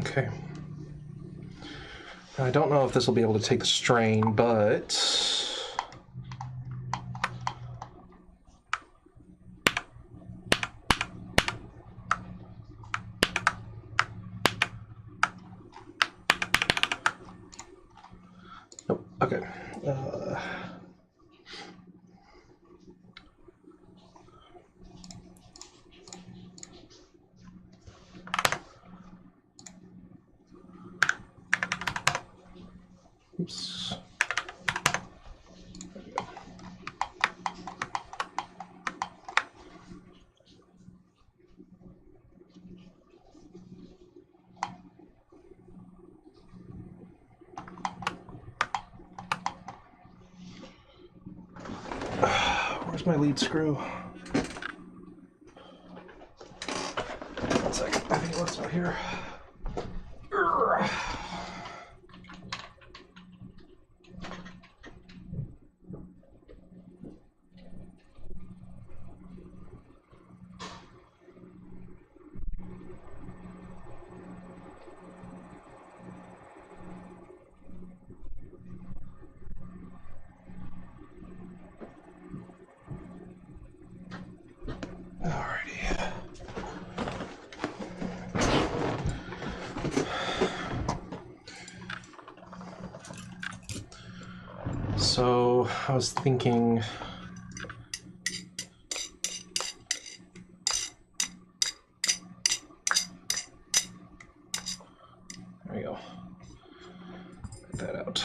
Okay. Now, I don't know if this will be able to take the strain, but nope. Okay. Oops. Where's my lead screw? One second. I think it looks out here. So I was thinking, there we go, get that out.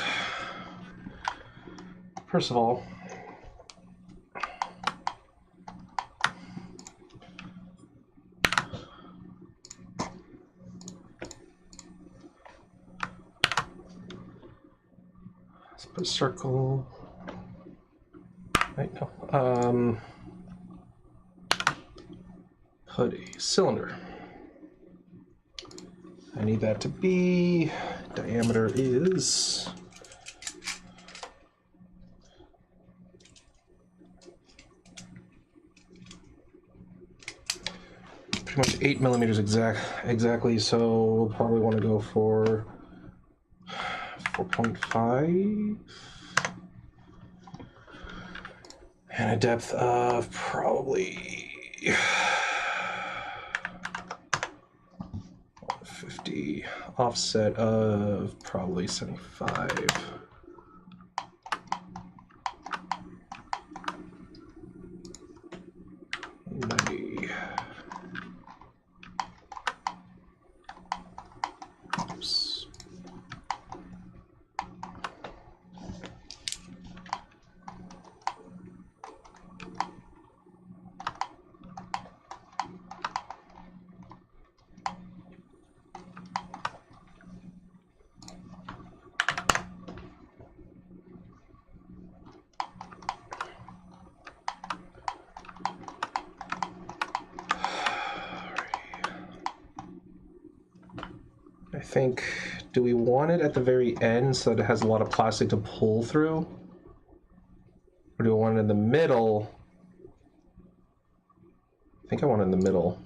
First of all, let's put a circle. Right, no. Put a cylinder. I need that to be, diameter is pretty much 8 millimeters exactly, so we'll probably want to go for 4.5 and a depth of probably 50, offset of probably 75. Oops. I think, do we want it at the very end so that it has a lot of plastic to pull through? Or do we want it in the middle? I think I want it in the middle.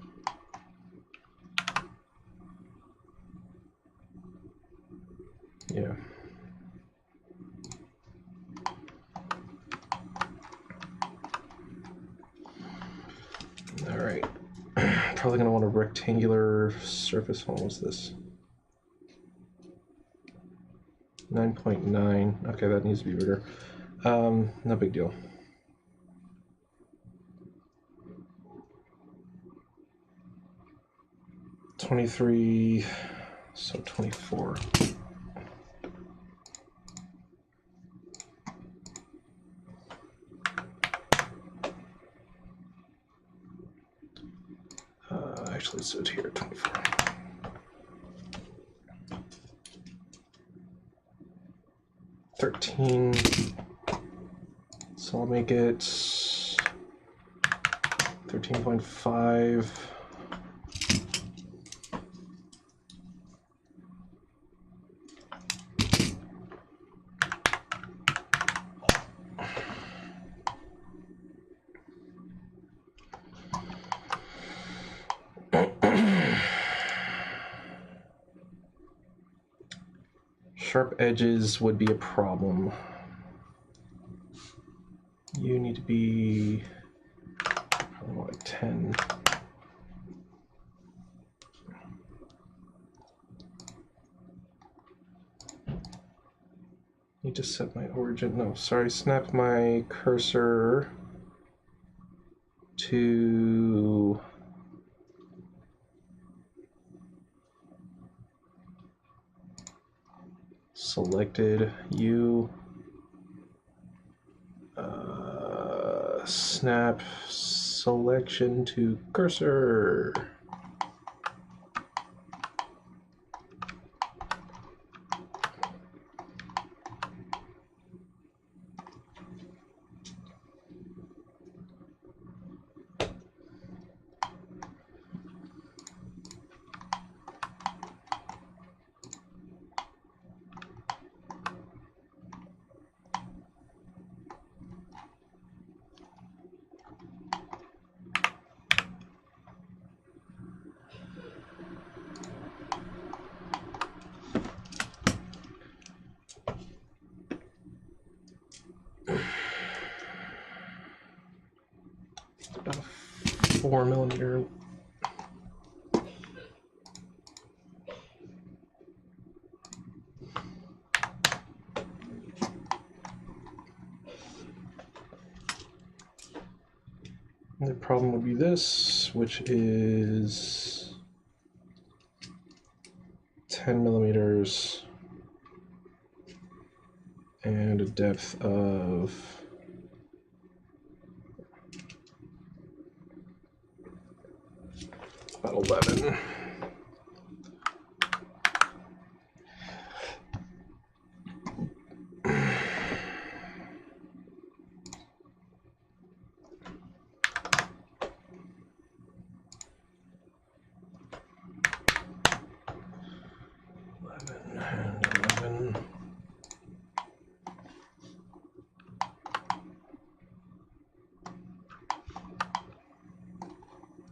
Yeah. All right. Probably gonna want a rectangular surface. What was this? 9.9. Okay, that needs to be bigger. No big deal. $23, so 24. Actually, let's do it here, 24. $13. So I'll make it 13.5. sharp edges would be a problem. You need to be probably more like 10. Need to set my origin. No, sorry, snap my cursor to selected U. Snap selection to cursor. About a 4mm. The problem would be this, which is 10mm and a depth of about 11.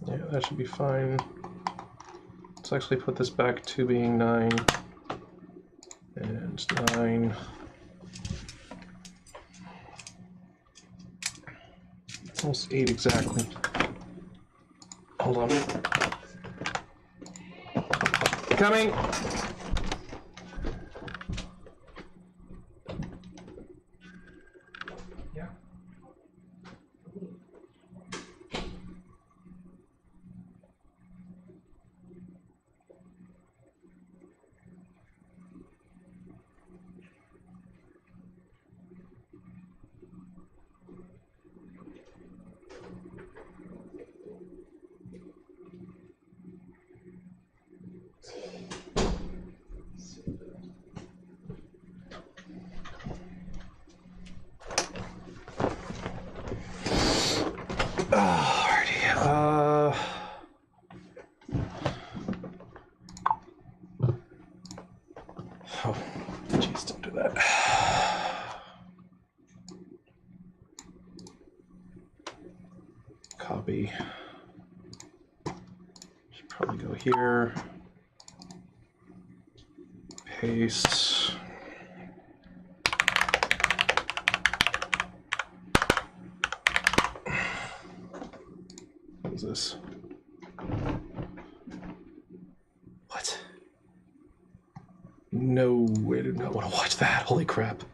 Yeah, that should be fine. Let's actually put this back to being 9 and 9. It's almost 8 exactly. Hold on. Coming! Oh, jeez, don't do that. Copy. Should probably go here. Paste. What is this? What? No, I do not want to watch that. Holy crap.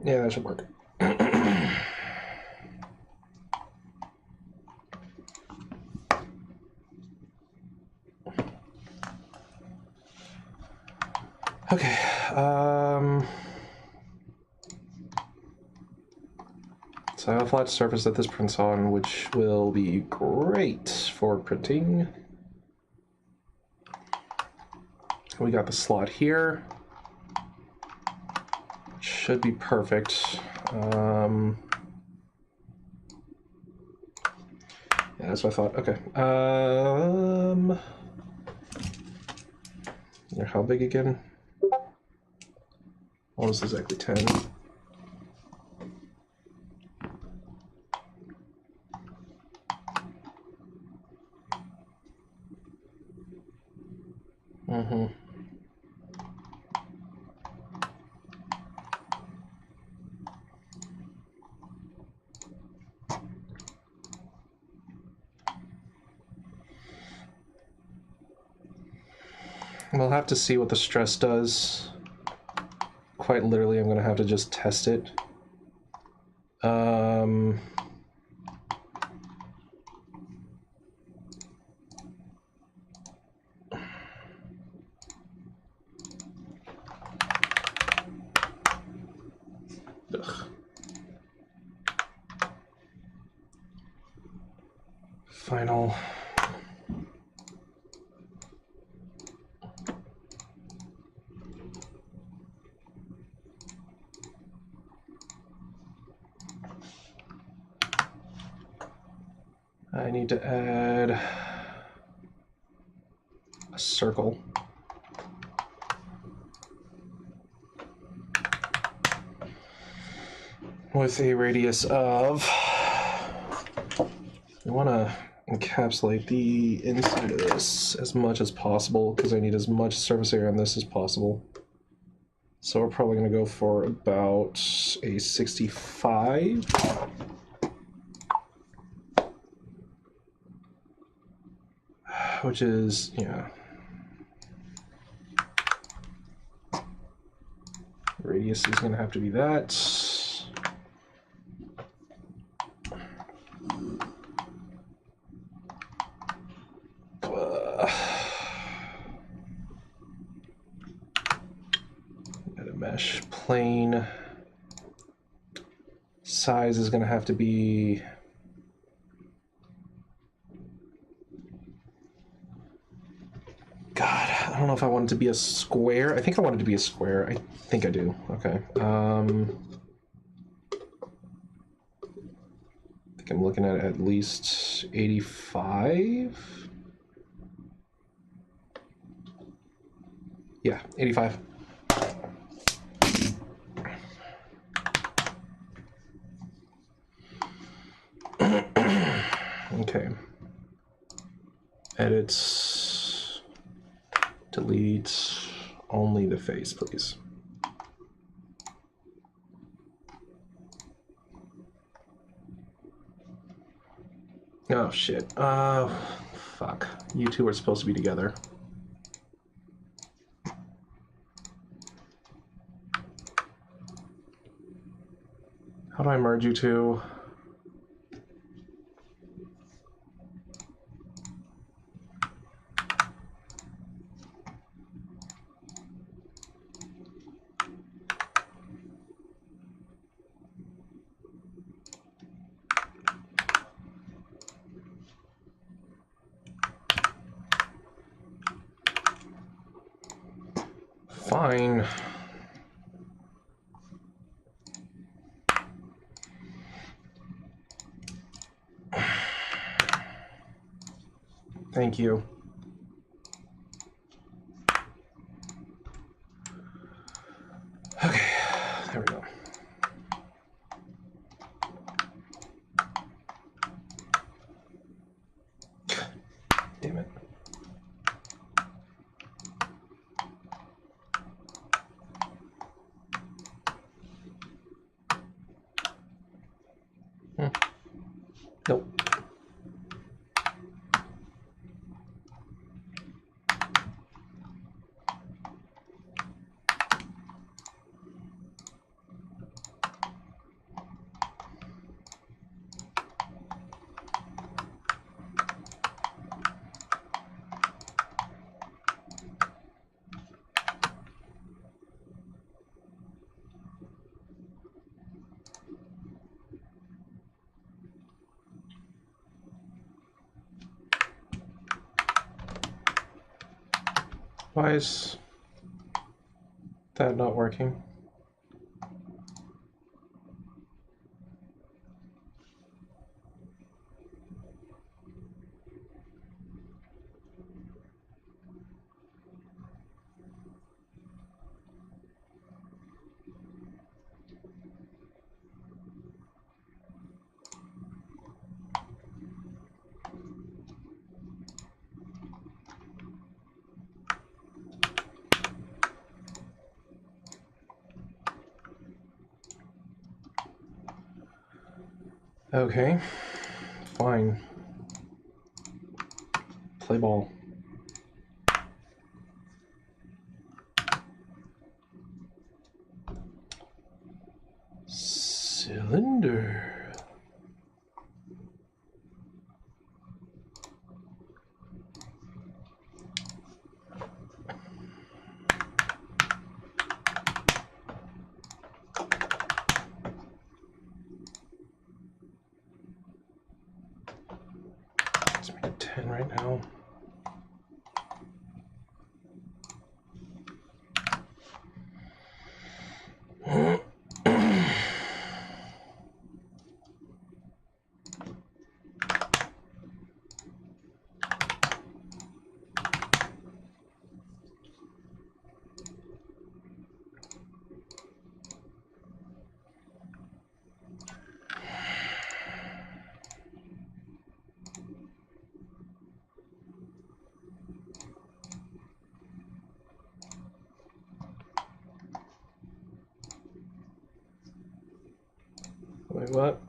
Yeah, that should work. Okay. So I have a flat surface that this prints on, which will be great for printing. We got the slot here. Should be perfect. Yeah, that's what I thought. Okay. How big again? Almost exactly 10. Mm-hmm. We'll have to see what the stress does. Quite literally, I'm going to have to just test it. Ugh. Final. I need to add a circle. With a radius of, I want to encapsulate the inside of this as much as possible because I need as much surface area on this as possible. So we're probably going to go for about a 65. Which is, yeah. Radius is going to have to be that. Add a mesh plane. Size is going to have to be I don't know if I want it to be a square. I think I want it to be a square. I think I do. Okay. I think I'm looking at least 85. Yeah, 85. Okay. Edits. Delete only the face, please. Oh shit. Fuck. You two are supposed to be together. How do I merge you two? Fine. Thank you. Okay, there we go. Damn it. Nope. Why is that not working? Okay, fine. Play ball. Cylinder. Let's make it 10 right now. Wait, what?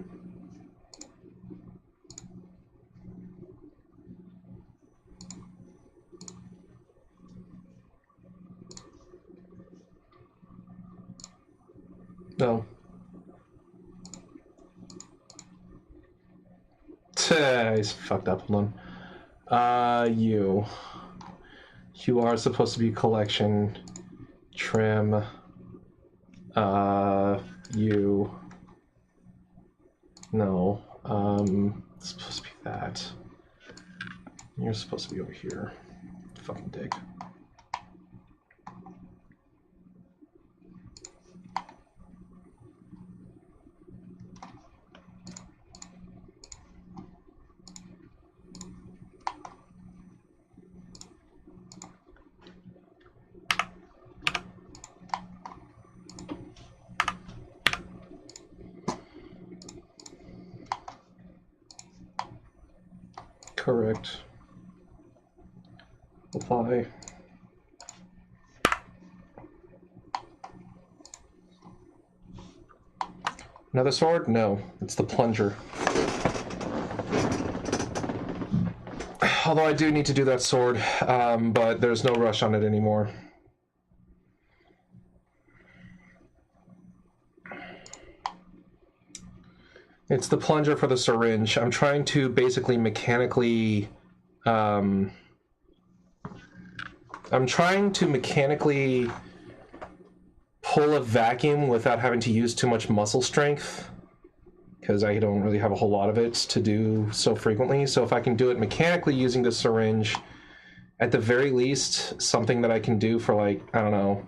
No. He's fucked up. Hold on. You are supposed to be collection. Trim. You. No. It's supposed to be that. You're supposed to be over here. Fucking dick. Correct. Apply. Another sword? No, it's the plunger. Although I do need to do that sword, but there's no rush on it anymore. It's the plunger for the syringe. I'm trying to basically mechanically... I'm trying to mechanically pull a vacuum without having to use too much muscle strength, because I don't really have a whole lot of it to do so frequently. So if I can do it mechanically using the syringe, at the very least, something that I can do for, like, I don't know,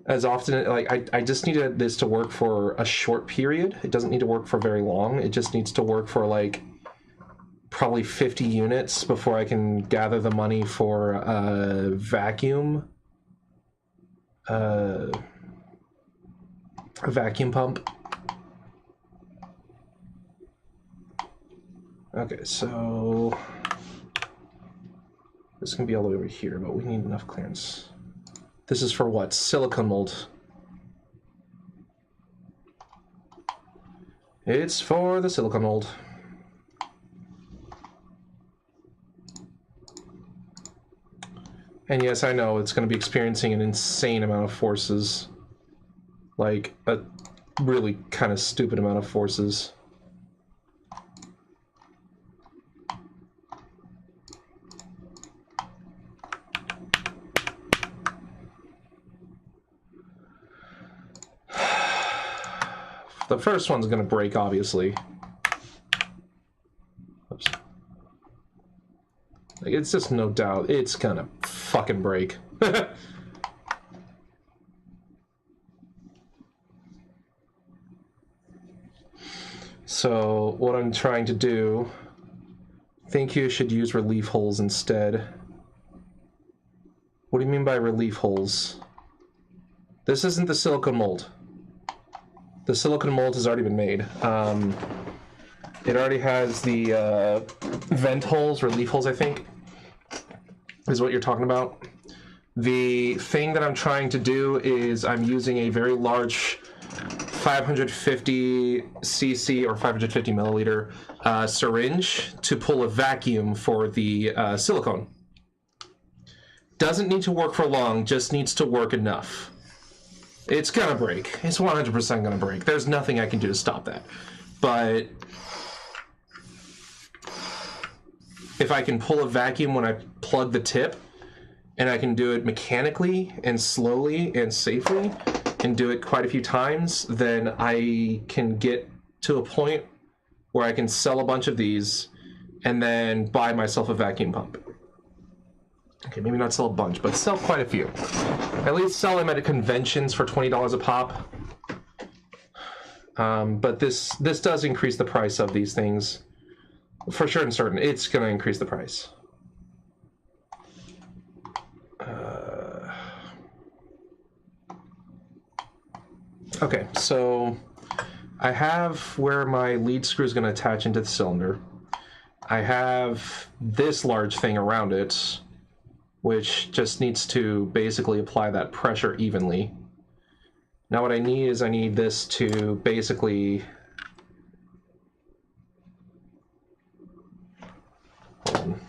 as often, like, I just needed this to work for a short period. It doesn't need to work for very long. It just needs to work for, like, probably 50 units before I can gather the money for a vacuum. A vacuum pump. Okay, so this can be all the way over here, but we need enough clearance. This is for what? Silicone mold. It's for the silicone mold. And yes, I know it's going to be experiencing an insane amount of forces. Like, a really kind of stupid amount of forces. The first one's going to break, obviously. Oops. Like, it's just no doubt it's gonna fucking break. So what I'm trying to do, I think you should use relief holes instead. What do you mean by relief holes? This isn't the silicone mold. The silicone mold has already been made. It already has the vent holes, relief holes, I think, is what you're talking about. The thing that I'm trying to do is I'm using a very large 550 cc or 550 milliliter syringe to pull a vacuum for the silicone. Doesn't need to work for long, just needs to work enough. It's gonna break. It's 100% gonna break. There's nothing I can do to stop that. But if I can pull a vacuum when I plug the tip, and I can do it mechanically and slowly and safely, and do it quite a few times, then I can get to a point where I can sell a bunch of these and then buy myself a vacuum pump. Okay, maybe not sell a bunch, but sell quite a few. At least sell them at conventions for $20 a pop. But this does increase the price of these things. For sure and certain, it's going to increase the price. Okay, so I have where my lead screw is going to attach into the cylinder. I have this large thing around it, which just needs to basically apply that pressure evenly. Now what I need is I need this to basically... Hold on.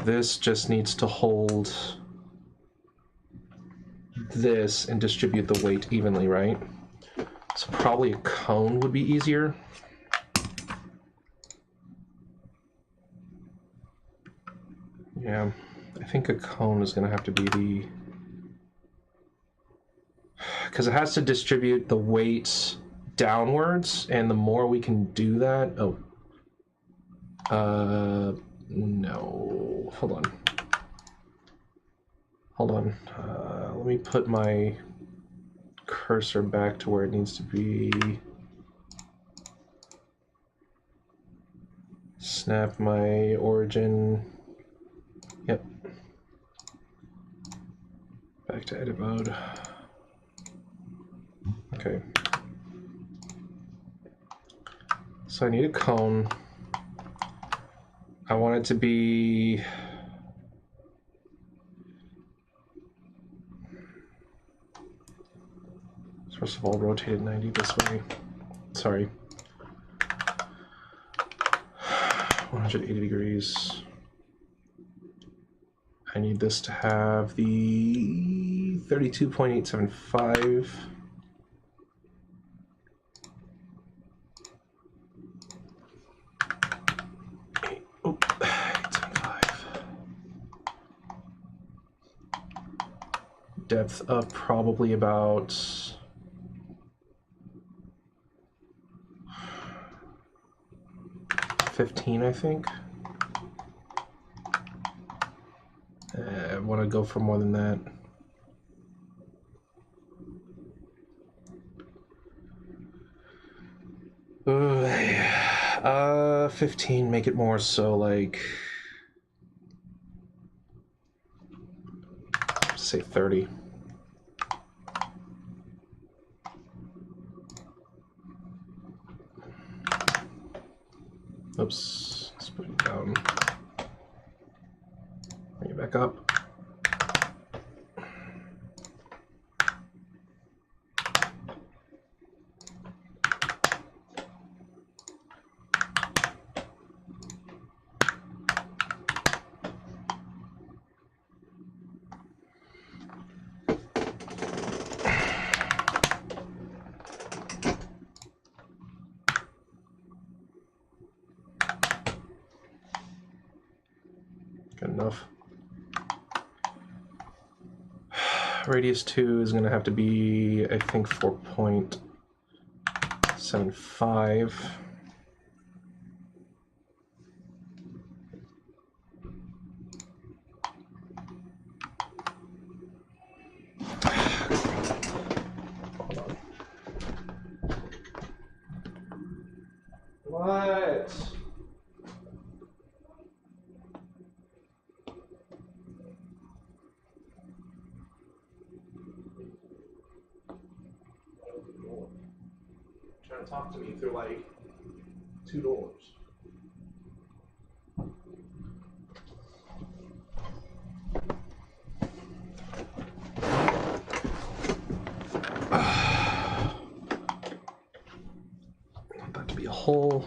This just needs to hold this and distribute the weight evenly, right? So probably a cone would be easier. Yeah, I think a cone is going to have to be the... Because it has to distribute the weight downwards, and the more we can do that... No, hold on. Hold on. Let me put my cursor back to where it needs to be. Snap my origin. Yep. Back to edit mode. Okay. So I need a cone. I want it to be... First of all, rotate it 90 this way. Sorry. 180 degrees. I need this to have the 32.875. Depth of probably about 15, I think. I want to go for more than that. Yeah. 15, make it more, so like, say 30. Oops, let's put it down. Bring it back up. Good enough. Radius 2 is going to have to be, I think, 4.7 0.75. What? Trying to talk to me through like 2 doors. Want that to be a hole.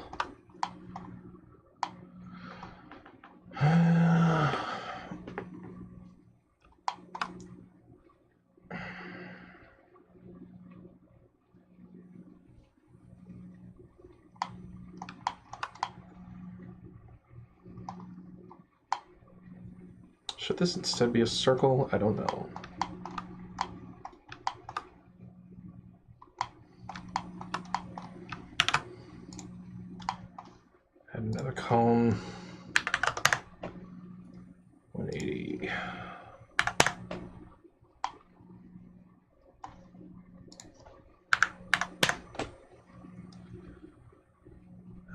Should this instead be a circle? I don't know. Add another cone. 180.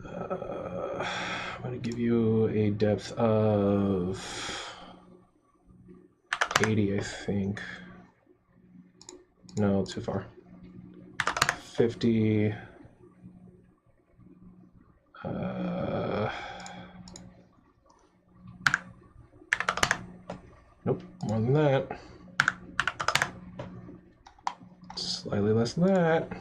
I'm going to give you a depth of 80, I think. No, too far. 50. Nope, more than that. Slightly less than that.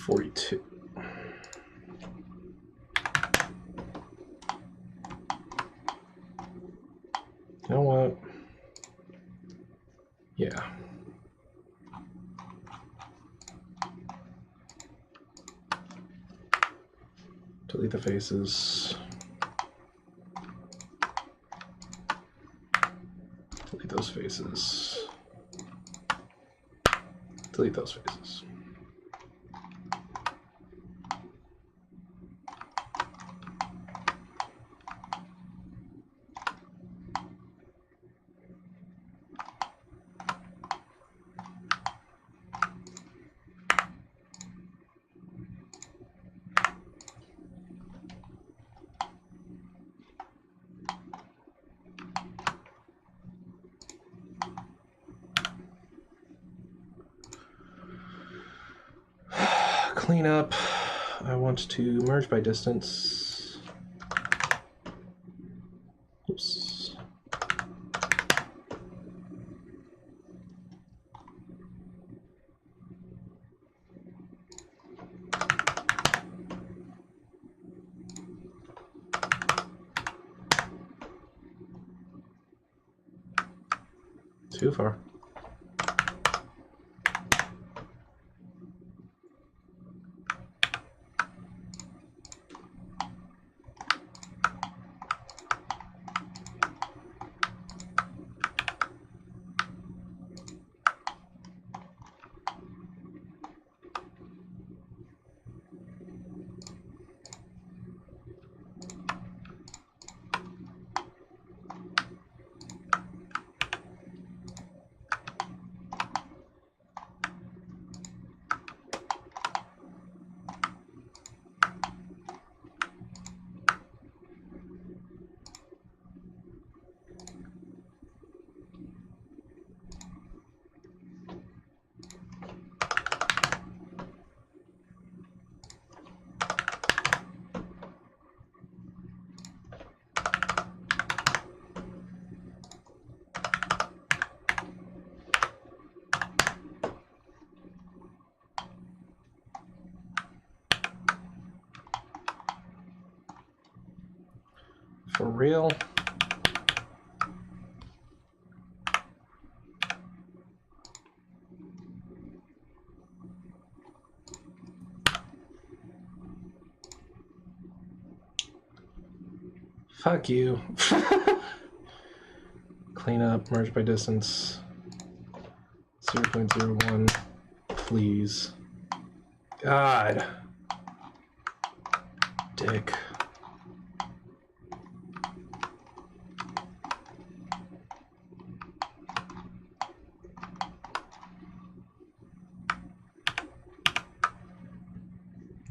$42. You know what? Yeah. Delete the faces. Delete those faces. Delete those faces. Clean up. I want to merge by distance. Oops. Too far. For real? Fuck you. Clean up, merge by distance. 0.01, please. God. Dick.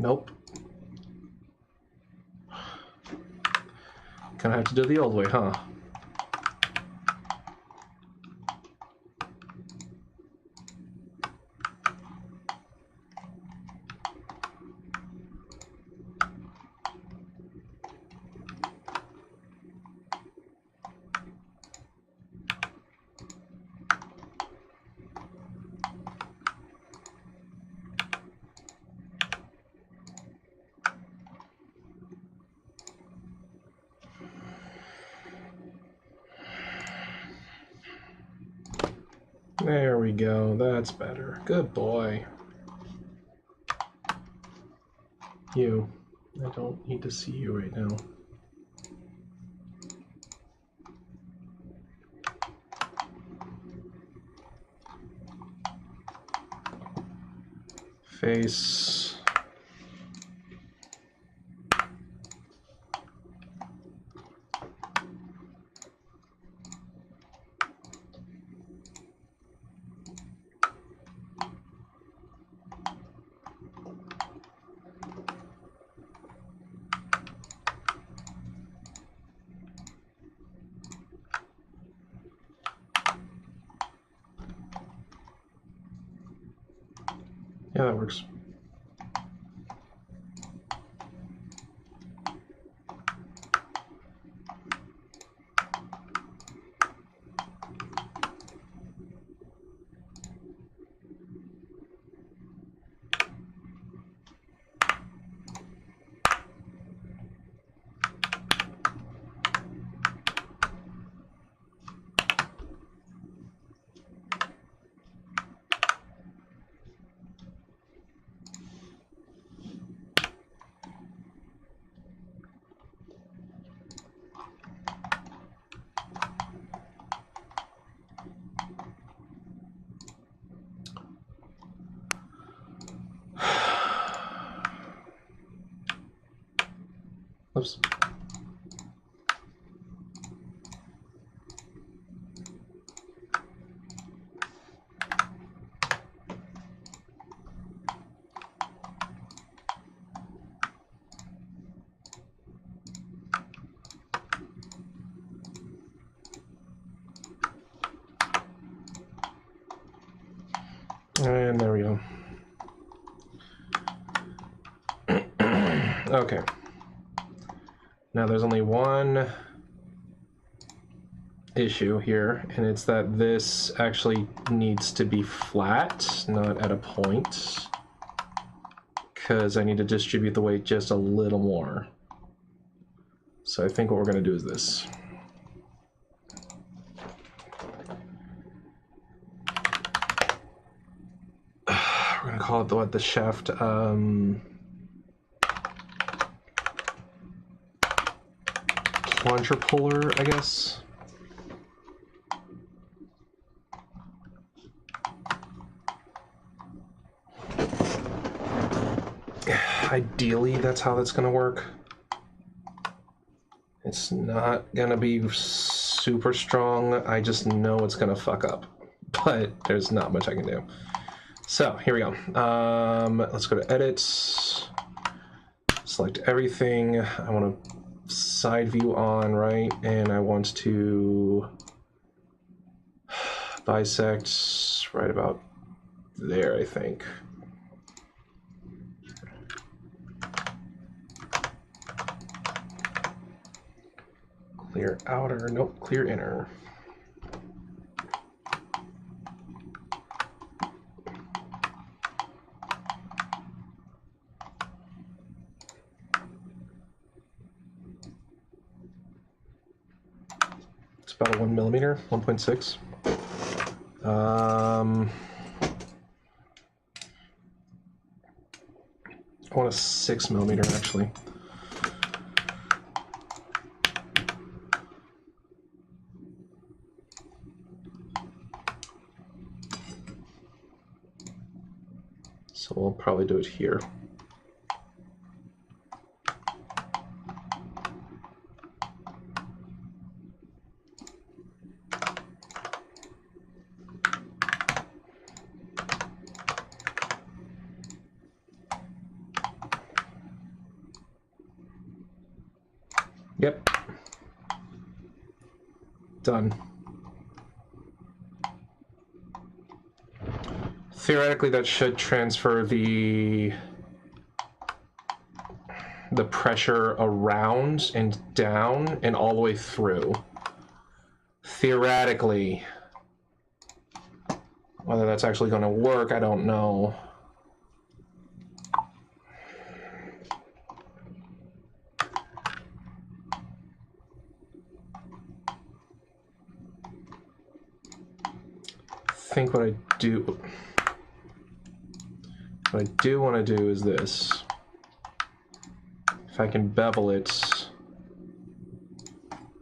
Nope. Gonna have to do the old way, huh? There we go, that's better. Good boy. You. I don't need to see you right now. Face. Yeah, that works. Oops. And there we go. Okay. Now there's only one issue here, and it's that this actually needs to be flat, not at a point, because I need to distribute the weight just a little more. So I think what we're going to do is this. We're going to call it the shaft plunger puller, I guess. Ideally, that's how that's gonna work. It's not gonna be super strong. I just know it's gonna fuck up, but there's not much I can do. So here we go. Let's go to edit, select everything. I want to side view on, right? And I want to bisect right about there, I think. Clear outer, nope, clear inner. about a 1 millimeter, 1.6. I want a 6 millimeter actually. So we'll probably do it here. Yep. Done. Theoretically, that should transfer the pressure around and down and all the way through. Theoretically. Whether that's actually going to work, I don't know. I think what I do want to do is this. If I can bevel it,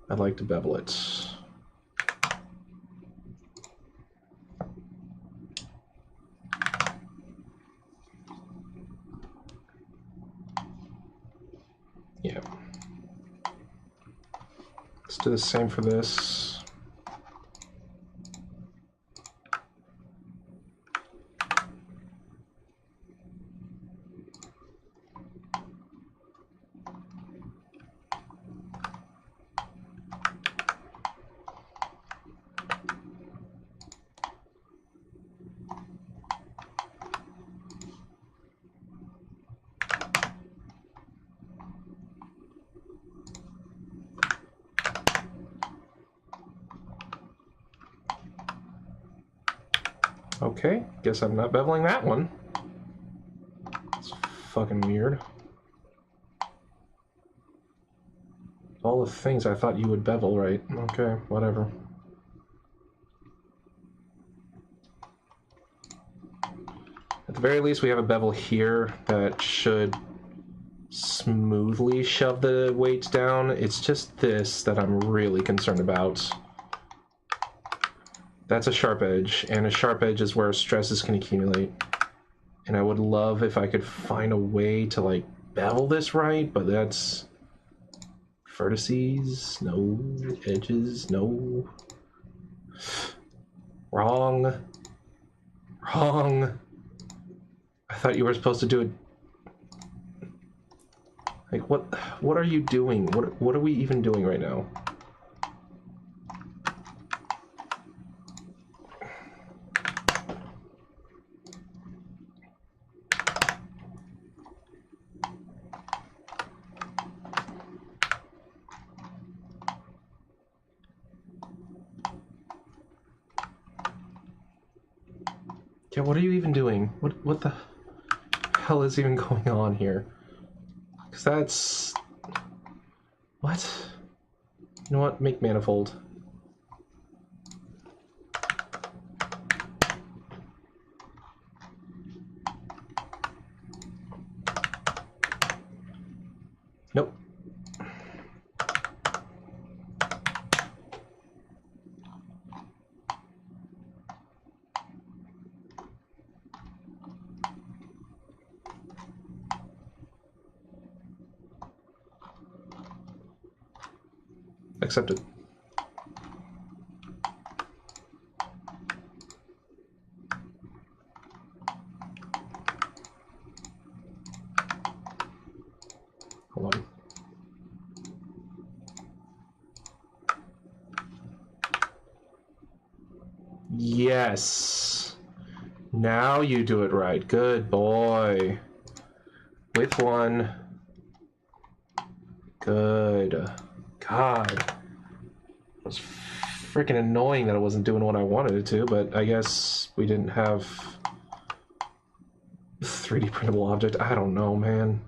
I'd like to bevel it. Yeah. Let's do the same for this. Okay, guess I'm not beveling that one. It's fucking weird. All the things I thought you would bevel, right? Okay, whatever. At the very least, we have a bevel here that should smoothly shove the weight down. It's just this that I'm really concerned about. That's a sharp edge, and a sharp edge is where stresses can accumulate. And I would love if I could find a way to, like, bevel this right, but that's... Vertices, no. Edges, no. Wrong. Wrong. I thought you were supposed to do it... Like, what are you doing? What are we even doing right now? Yeah, what are you even doing? What the hell is even going on here? Because that's... What? You know what? Make manifold. Nope. Accepted. Hold on. Yes. Now you do it right. Good boy. With one. Good. God. It was freaking annoying that it wasn't doing what I wanted it to, but I guess we didn't have 3D printable object. I don't know, man.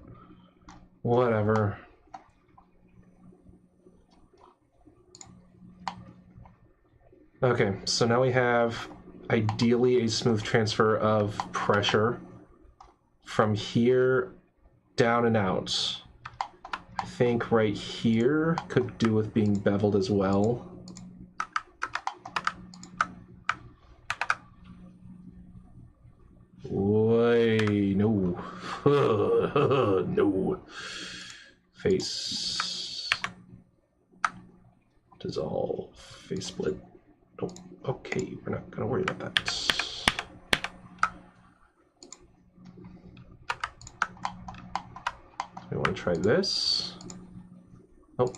Whatever. Okay, so now we have ideally a smooth transfer of pressure from here down and out. I think right here could do with being beveled as well. Wait, no. No. Face. Dissolve. Face split. Oh, okay, we're not gonna worry about that. We want to try this. Oh.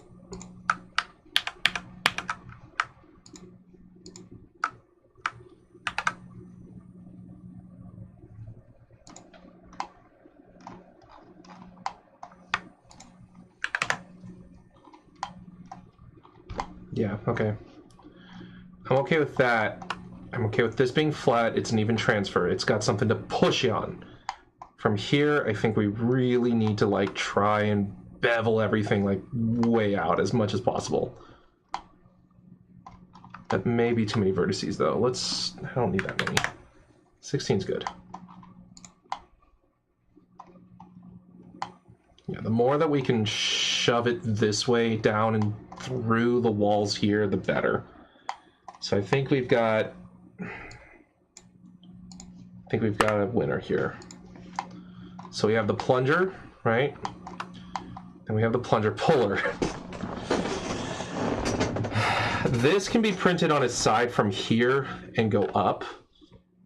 Yeah, okay. I'm okay with that. I'm okay with this being flat. It's an even transfer. It's got something to push on. From here, I think we really need to like try and bevel everything like way out as much as possible. That may be too many vertices though. I don't need that many. 16's good. Yeah, the more that we can shove it this way down and through the walls here, the better. So I think we've got a winner here. So we have the plunger, right? And we have the plunger puller. This can be printed on its side from here and go up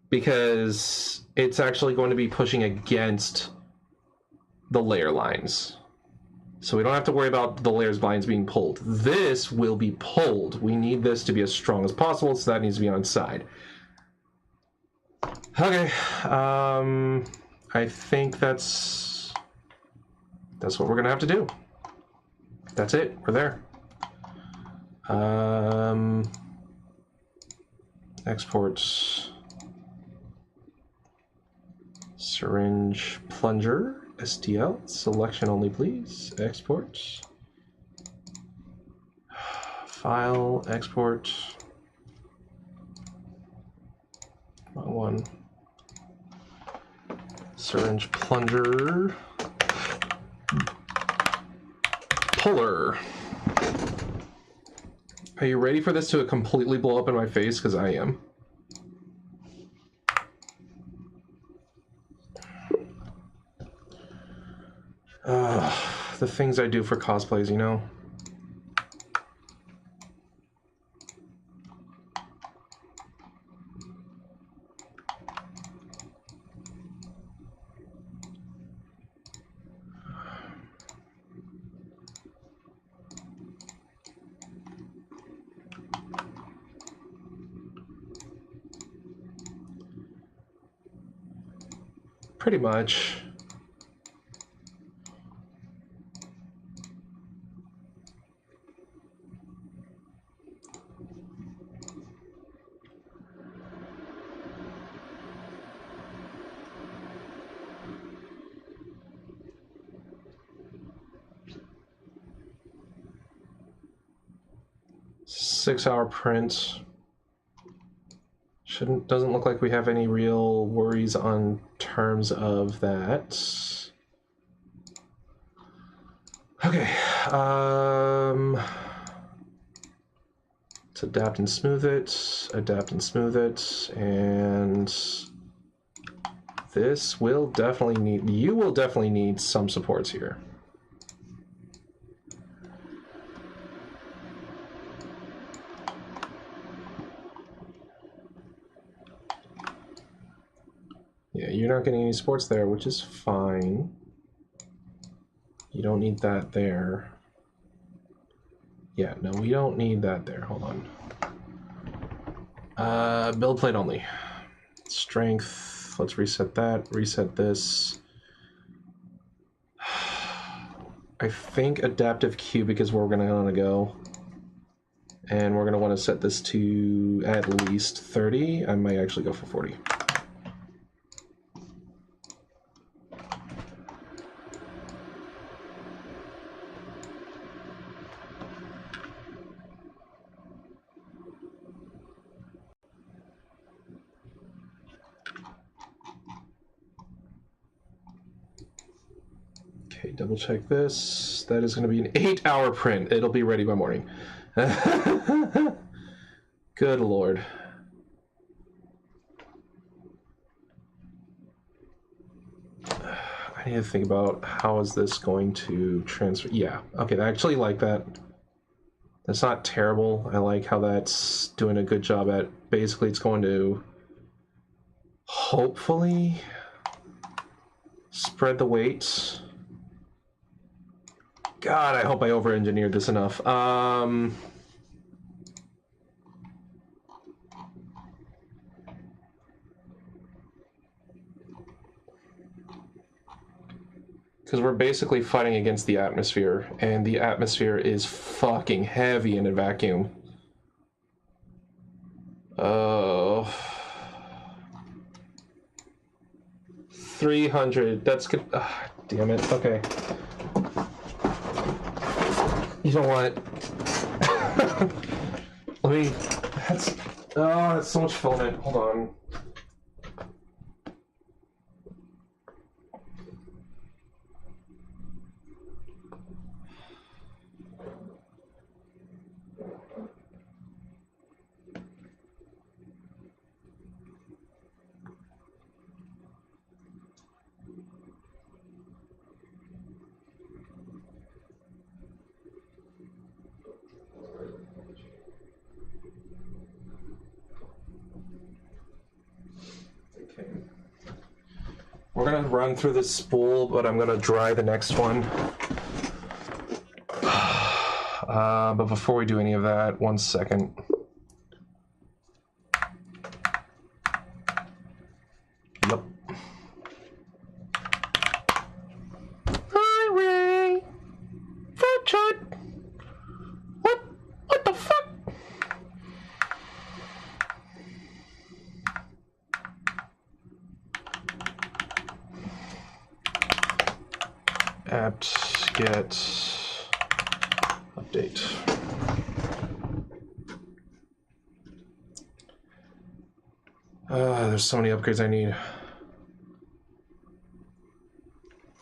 because it's actually going to be pushing against the layer lines. So we don't have to worry about the layers lines being pulled. This will be pulled. We need this to be as strong as possible, so that needs to be on its side. Okay, I think that's what we're gonna have to do. That's it, we're there. Export syringe plunger. STL, selection only please, export. File, export. One. Syringe plunger. Puller. Are you ready for this to completely blow up in my face? Because I am. The things I do for cosplays, you know? Pretty much. Six-hour print. Doesn't look like we have any real worries on terms of that. Okay. Let's adapt and smooth it. Adapt and smooth it. And this will definitely need, you will definitely need some supports here. Yeah, you're not getting any supports there, which is fine. You don't need that there. Yeah, no, we don't need that there. Hold on. Build plate only. Strength. Let's reset that. Reset this. I think adaptive cubic is where we're going to want to go. And we're going to want to set this to at least 30. I might actually go for 40. double check this. That is going to be an 8-hour print. It'll be ready by morning. Good Lord. I need to think about how is this going to transfer. Yeah, okay, I actually like that. That's not terrible. I like how that's doing a good job at, basically it's going to hopefully spread the weight. God, I hope I over-engineered this enough. Because we're basically fighting against the atmosphere, and the atmosphere is fucking heavy in a vacuum. Oh. 300, that's good. Damn it, okay. You know what? Let me, that's so much filament, hold on. We're gonna run through this spool, but I'm gonna dry the next one. But before we do any of that, 1 second. Yep. Hi, Ray. Chud. What the fuck? Apt get update. There's so many upgrades I need.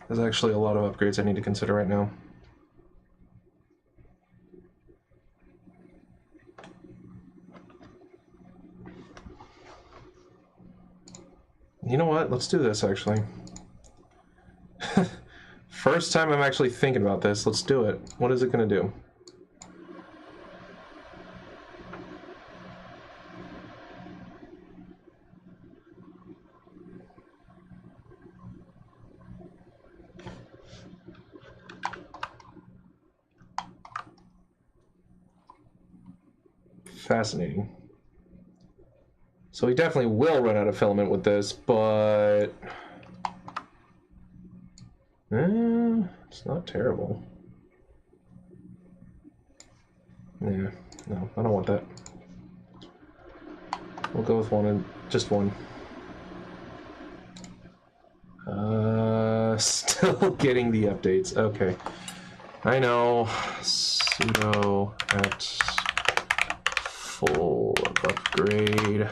There's actually a lot of upgrades I need to consider right now. You know what? Let's do this actually. First time I'm actually thinking about this. Let's do it. What is it going to do? Fascinating. So we definitely will run out of filament with this, but it's not terrible. Yeah, no, I don't want that. We'll go with one and just one. Still getting the updates. Okay. I know. Sudo at full upgrade.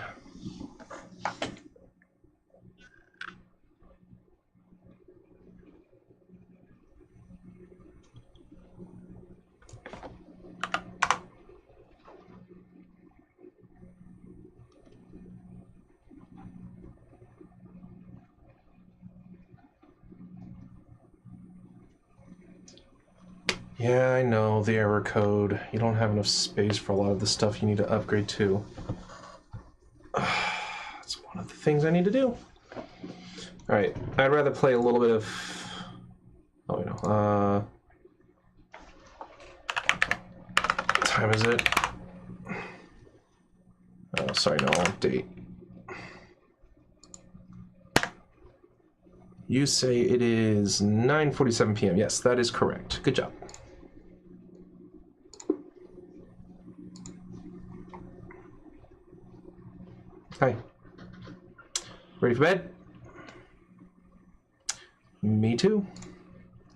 Yeah, I know, the error code. You don't have enough space for a lot of the stuff you need to upgrade to. That's one of the things I need to do. Alright, I'd rather play a little bit of... Oh, wait, no. What time is it? Oh, sorry, no, update. You say it is 9:47 p.m. Yes, that is correct. Good job. Hi. Ready for bed? Me too.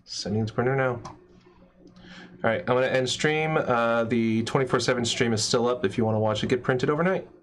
Sending to printer now. Alright, I'm going to end stream. The 24/7 stream is still up if you want to watch it get printed overnight.